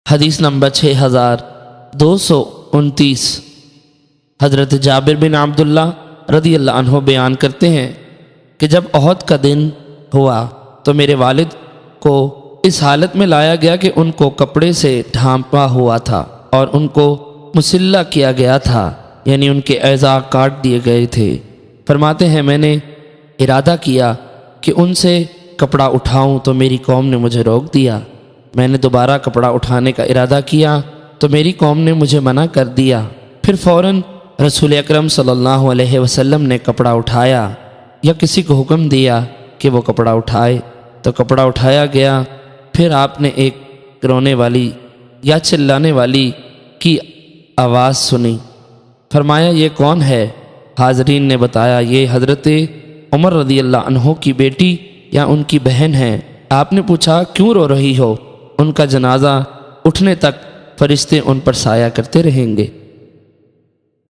حدیث نمبر 6229۔ حضرت جابر بن عبداللہ رضی اللہ عنہ بیان کرتے ہیں کہ جب احد کا دن ہوا تو میرے والد کو اس حالت میں لایا گیا کہ ان کو کپڑے سے ڈھانپا ہوا تھا اور ان کو مسلح کیا گیا تھا، یعنی ان کے اعضاء کاٹ دیے گئے تھے۔ فرماتے ہیں میں نے ارادہ کیا کہ ان سے کپڑا اٹھاؤں تو میری قوم نے مجھے روک دیا۔ میں نے دوبارہ کپڑا اٹھانے کا ارادہ کیا تو میری قوم نے مجھے منع کر دیا۔ پھر فوراً رسول اکرم صلی اللہ علیہ وسلم نے کپڑا اٹھایا یا کسی کو حکم دیا کہ وہ کپڑا اٹھائے تو کپڑا اٹھایا گیا۔ پھر آپ نے ایک رونے والی یا چلانے والی کی آواز سنی۔ فرمایا یہ کون ہے؟ حاضرین نے بتایا یہ حضرت عمر رضی اللہ عنہ کی بیٹی یا ان کی بہن ہے۔ آپ نے پوچھا کیوں رو رہی ہو؟ ان کا جنازہ اٹھنے تک فرشتے ان پر سایہ کرتے رہیں گے۔